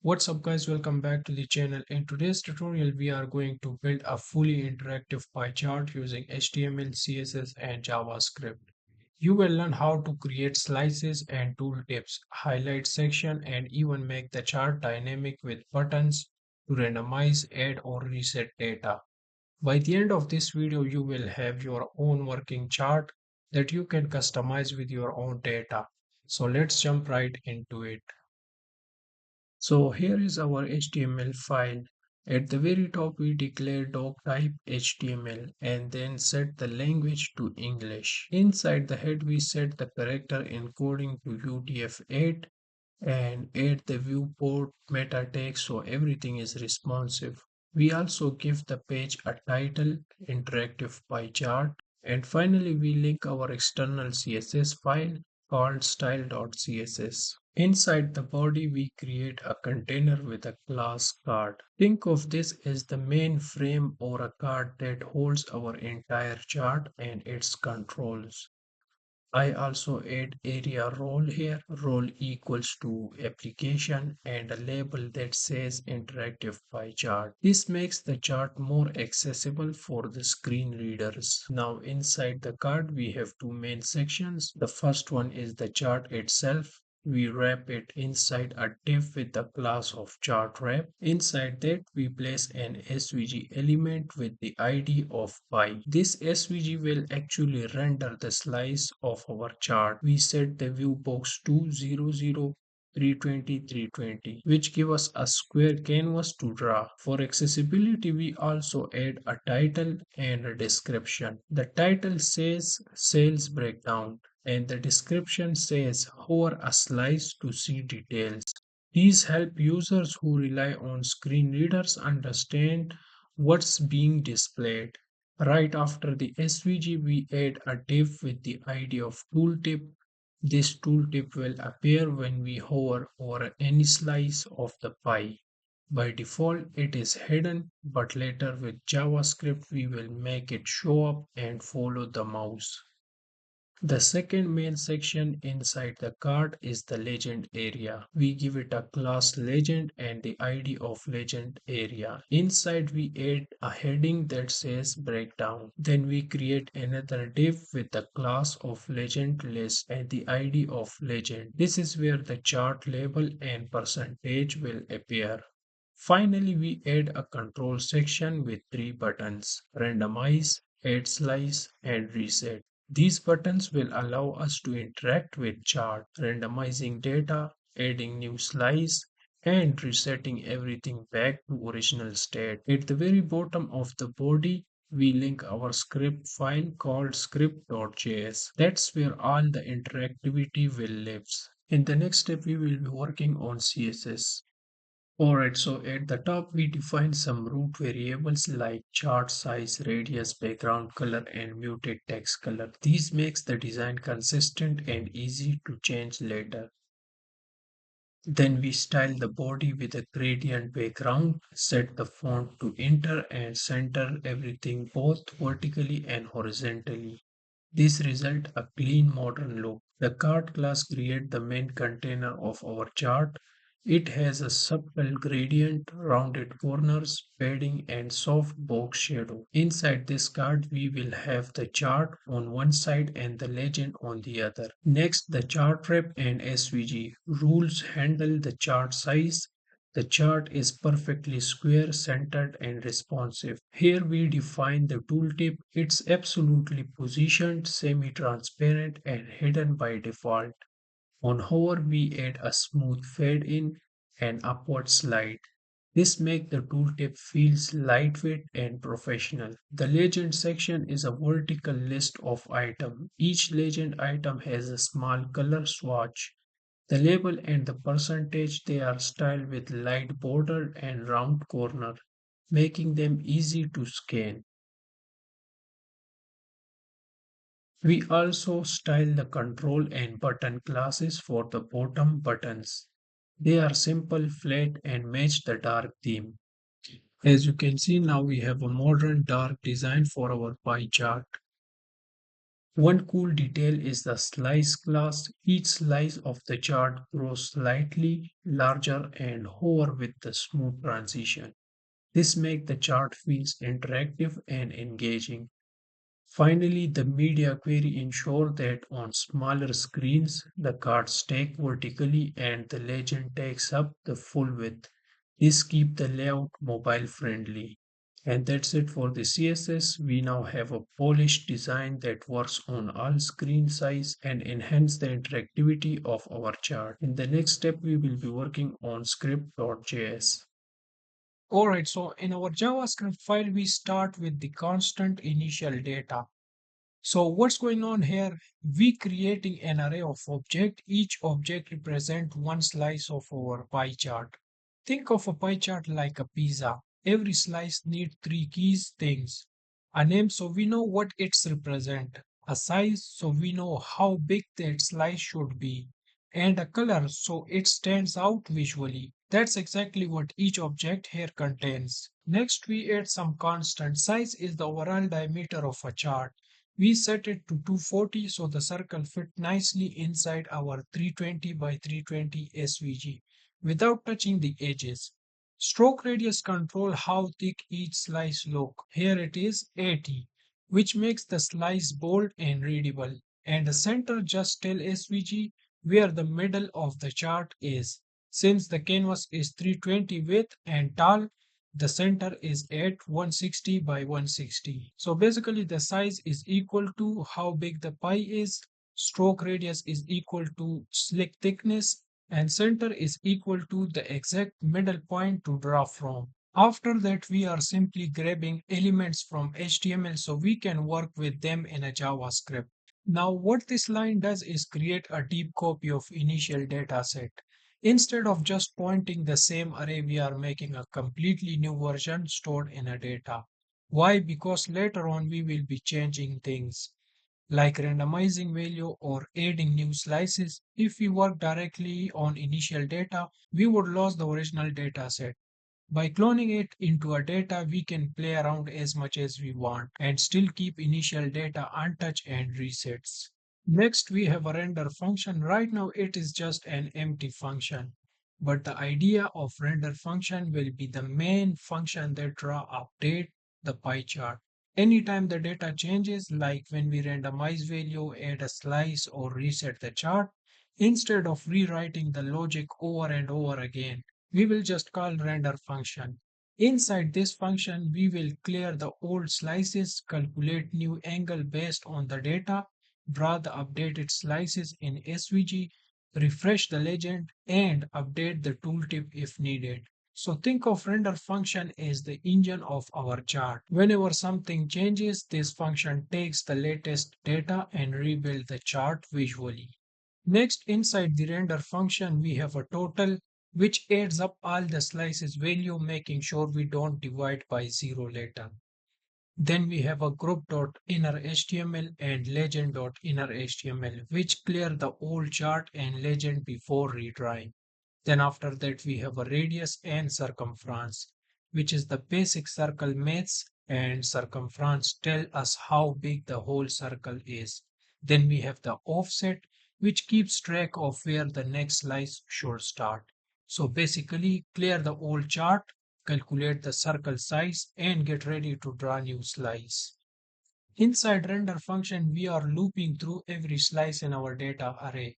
What's up guys, welcome back to the channel. In today's tutorial we are going to build a fully interactive pie chart using HTML, CSS and JavaScript. You will learn how to create slices and tooltips, highlight section and even make the chart dynamic with buttons to randomize, add or reset data. By the end of this video you will have your own working chart that you can customize with your own data. So let's jump right into it. So here is our HTML file. At the very top we declare doc type HTML and then set the language to English. Inside the head we set the character encoding to UTF-8 and add the viewport meta text so everything is responsive. We also give the page a title, interactive pie chart, and finally we link our external CSS file called style.css. Inside the body we create a container with a class card. Think of this as the main frame or a card that holds our entire chart and its controls. I also add area role here. Role equals to application and a label that says interactive pie chart. This makes the chart more accessible for the screen readers. Now inside the card we have two main sections. The first one is the chart itself. We wrap it inside a div with the class of chart wrap. Inside that we place an SVG element with the ID of pi. This SVG will actually render the slice of our chart. We set the view box to 00, 320, 320, which give us a square canvas to draw. For accessibility, we also add a title and a description. The title says sales breakdown and the description says hover a slice to see details. These help users who rely on screen readers understand what's being displayed. Right after the SVG, we add a div with the ID of tooltip. This tooltip will appear when we hover over any slice of the pie. By default, it is hidden, but later with JavaScript, we will make it show up and follow the mouse. The second main section inside the card is the legend area. We give it a class legend and the ID of legend area. Inside we add a heading that says breakdown. Then we create another div with the class of legend list and the ID of legend. This is where the chart label and percentage will appear. Finally, we add a control section with three buttons: randomize, add slice, and reset. These buttons will allow us to interact with chart, randomizing data, adding new slice, and resetting everything back to original state. At the very bottom of the body, we link our script file called script.js. That's where all the interactivity will live. In the next step, we will be working on CSS. Alright, so at the top we define some root variables like chart size, radius, background color and muted text color. These makes the design consistent and easy to change later. Then we style the body with a gradient background, set the font to enter and center everything both vertically and horizontally. This result a clean modern look. The card class create the main container of our chart. It has a subtle gradient, rounded corners, padding and soft box shadow. Inside this card we will have the chart on one side and the legend on the other. Next the chart wrap and SVG. Rules handle the chart size. The chart is perfectly square, centered and responsive. Here we define the tooltip. It's absolutely positioned, semi-transparent and hidden by default. On hover we add a smooth fade in and upward slide. This makes the tooltip feels lightweight and professional. The legend section is a vertical list of items. Each legend item has a small color swatch. The label and the percentage they are styled with light border and round corner, making them easy to scan. We also style the control and button classes for the bottom buttons. They are simple, flat and match the dark theme. As you can see now we have a modern dark design for our pie chart. One cool detail is the slice class. Each slice of the chart grows slightly larger and hover with the smooth transition. This makes the chart feels interactive and engaging. Finally, the media query ensures that on smaller screens, the cards stack vertically and the legend takes up the full width. This keeps the layout mobile friendly. And that's it for the CSS. We now have a polished design that works on all screen size and enhance the interactivity of our chart. In the next step, we will be working on script.js. Alright, so in our JavaScript file, we start with the constant initial data. So what's going on here? We creating an array of objects. Each object represent one slice of our pie chart. Think of a pie chart like a pizza. Every slice needs three keys things. A name so we know what it's represent. A size so we know how big that slice should be. And a color so it stands out visually. That's exactly what each object here contains. Next we add some constant. Size is the overall diameter of a chart. We set it to 240 so the circle fit nicely inside our 320 by 320 SVG without touching the edges. Stroke radius control how thick each slice look. Here it is 80, which makes the slice bold and readable. And the center just tell SVG where the middle of the chart is. Since the canvas is 320 width and tall, the center is at 160 by 160. So basically the size is equal to how big the pie is, stroke radius is equal to slick thickness, and center is equal to the exact middle point to draw from. After that, we are simply grabbing elements from HTML so we can work with them in a JavaScript. Now, what this line does is create a deep copy of initial data set. Instead of just pointing the same array, we are making a completely new version stored in a data. Why? Because later on we will be changing things like randomizing value or adding new slices. If we work directly on initial data, we would lose the original data set. By cloning it into a data, we can play around as much as we want and still keep initial data untouched and resets. Next, we have a render function. Right now, it is just an empty function. But the idea of render function will be the main function that draw update the pie chart. Anytime the data changes, like when we randomize value, add a slice, or reset the chart, instead of rewriting the logic over and over again, we will just call render function. Inside this function, we will clear the old slices, calculate new angle based on the data, draw the updated slices in SVG, refresh the legend, and update the tooltip if needed. So think of render function as the engine of our chart. Whenever something changes, this function takes the latest data and rebuild the chart visually. Next, inside the render function, we have a total which adds up all the slices value, making sure we don't divide by zero later. Then we have a group.inner HTML and legend.inner HTML, which clear the old chart and legend before redrawing. Then after that, we have a radius and circumference, which is the basic circle maths, and circumference tell us how big the whole circle is. Then we have the offset, which keeps track of where the next slice should start. So basically, clear the old chart, calculate the circle size, and get ready to draw new slice. Inside render function, we are looping through every slice in our data array.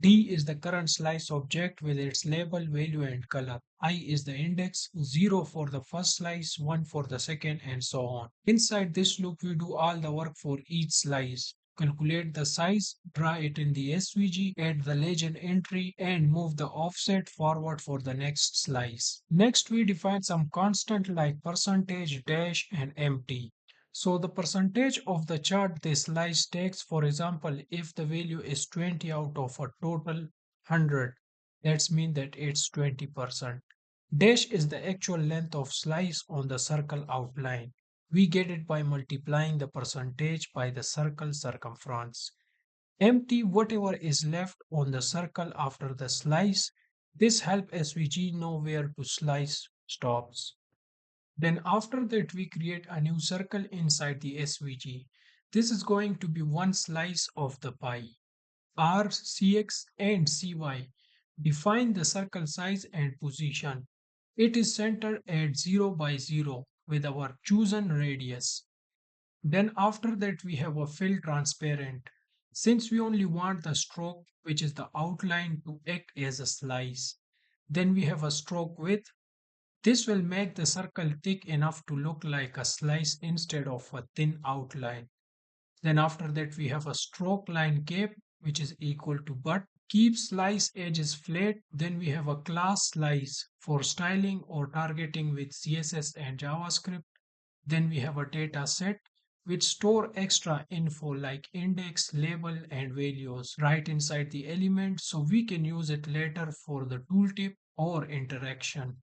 D is the current slice object with its label, value, and color. I is the index, 0 for the first slice, 1 for the second, and so on. Inside this loop, we do all the work for each slice. Calculate the size, draw it in the SVG, add the legend entry, and move the offset forward for the next slice. Next, we define some constant like percentage, dash, and empty. So the percentage of the chart this slice takes, for example, if the value is 20 out of a total 100, that's mean that it's 20%. Dash is the actual length of slice on the circle outline. We get it by multiplying the percentage by the circle circumference. Empty whatever is left on the circle after the slice. This helps SVG know where to slice stops. Then after that, we create a new circle inside the SVG. This is going to be one slice of the pie. R, Cx, and Cy define the circle size and position. It is centered at 0 by 0 with our chosen radius. Then after that we have a fill transparent. Since we only want the stroke, which is the outline, to act as a slice. Then we have a stroke width. This will make the circle thick enough to look like a slice instead of a thin outline. Then after that we have a stroke line cap, which is equal to but. Keep slice edges flat. Then we have a class slice for styling or targeting with CSS and JavaScript. Then we have a data set which store extra info like index, label, and values right inside the element so we can use it later for the tooltip or interaction.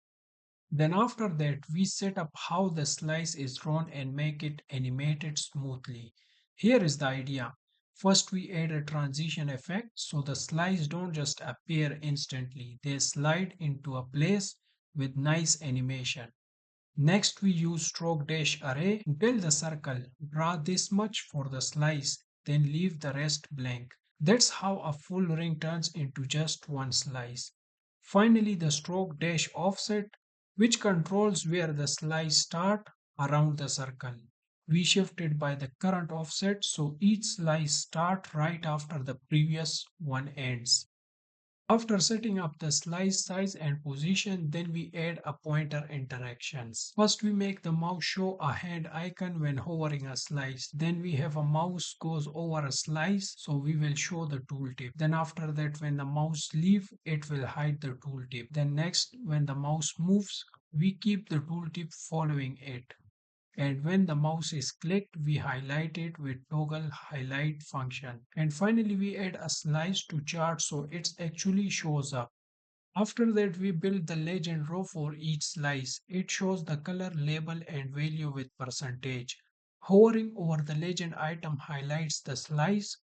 Then after that, we set up how the slice is drawn and make it animated smoothly. Here is the idea. First, we add a transition effect so the slice don't just appear instantly. They slide into a place with nice animation. Next, we use stroke dash array to tell the circle, draw this much for the slice, then leave the rest blank. That's how a full ring turns into just one slice. Finally, the stroke dash offset, which controls where the slice start around the circle. We shift it by the current offset so each slice start right after the previous one ends. After setting up the slice size and position, then we add a pointer interactions. First, we make the mouse show a hand icon when hovering a slice. Then we have a mouse goes over a slice, so we will show the tooltip. Then after that, when the mouse leave, it will hide the tooltip. Then next, when the mouse moves, we keep the tooltip following it. And when the mouse is clicked, we highlight it with toggle highlight function. And finally, we add a slice to chart so it actually shows up. After that, we build the legend row for each slice. It shows the color, label, and value with percentage. Hovering over the legend item highlights the slice.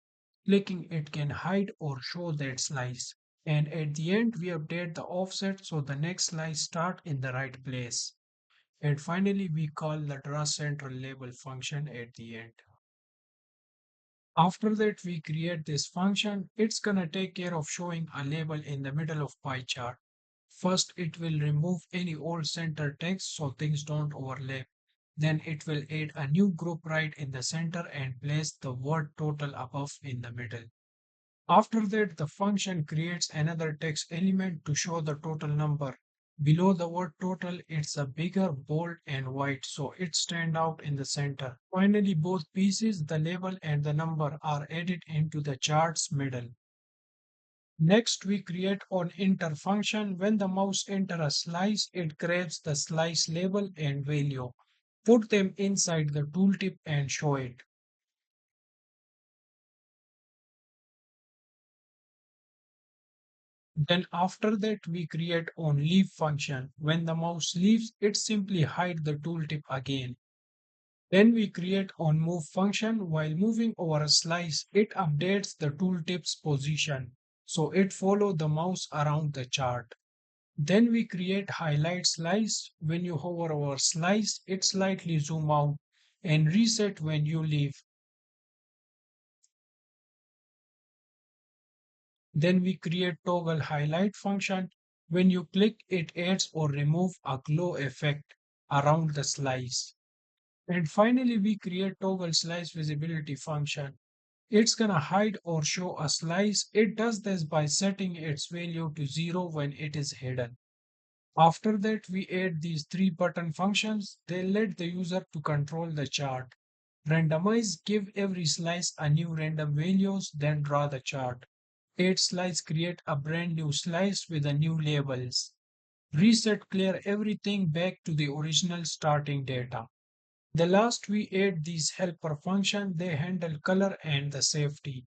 Clicking it can hide or show that slice. And at the end, we update the offset so the next slice start in the right place. And finally, we call the draw central label function at the end. After that, we create this function. It's gonna take care of showing a label in the middle of pie chart. First, it will remove any old center text so things don't overlap. Then it will add a new group right in the center and place the word total above in the middle. After that, the function creates another text element to show the total number. Below the word total, it's a bigger, bold, and white, so it stands out in the center. Finally, both pieces, the label and the number, are added into the chart's middle. Next, we create an enter function. When the mouse enters a slice, it grabs the slice label and value. Put them inside the tooltip and show it. Then after that, we create on leave function. When the mouse leaves, it simply hide the tooltip again. Then we create on move function. While moving over a slice, it updates the tooltip's position. So it follow the mouse around the chart. Then we create highlight slice. When you hover over slice, it slightly zoom out and reset when you leave. Then we create toggle highlight function. When you click, it adds or remove a glow effect around the slice. And finally, we create toggle slice visibility function. It's gonna hide or show a slice. It does this by setting its value to 0 when it is hidden. After that, we add these three button functions. They let the user to control the chart. Randomize, give every slice a new random values, then draw the chart. Add slice, create a brand new slice with a new labels. Reset, clear everything back to the original starting data. The last we add these helper function, they handle color and the safety.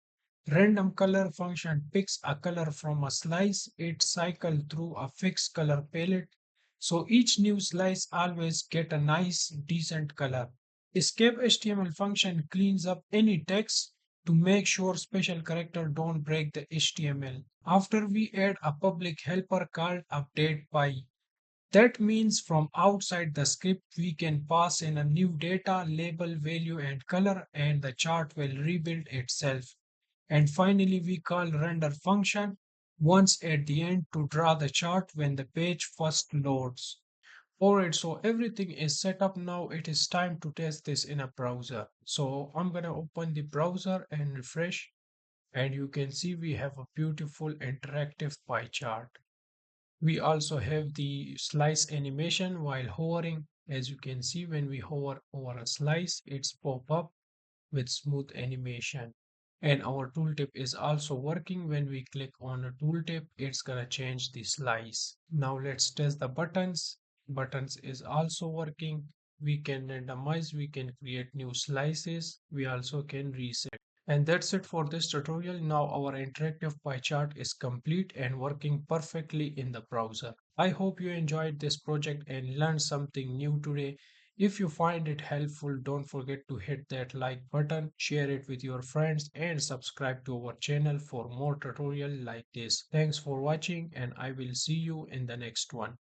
Random color function picks a color from a slice, it cycle through a fixed color palette. So each new slice always get a nice decent color. Escape HTML function cleans up any text to make sure special character don't break the HTML. After we add a public helper called update by. That means from outside the script, we can pass in a new data, label, value, and color, and the chart will rebuild itself. And finally, we call render function once at the end to draw the chart when the page first loads. Alright, so everything is set up now. It is time to test this in a browser. So I'm gonna open the browser and refresh, and you can see we have a beautiful interactive pie chart. We also have the slice animation while hovering. As you can see, when we hover over a slice, it's pop up with smooth animation. And our tooltip is also working. When we click on a tooltip, it's gonna change the slice. Now let's test the buttons. Buttons is also working. We can randomize, we can create new slices. We also can reset. And that's it for this tutorial. Now our interactive pie chart is complete and working perfectly in the browser. I hope you enjoyed this project and learned something new today. If you find it helpful, don't forget to hit that like button, share it with your friends, and subscribe to our channel for more tutorial like this. Thanks for watching, and I will see you in the next one.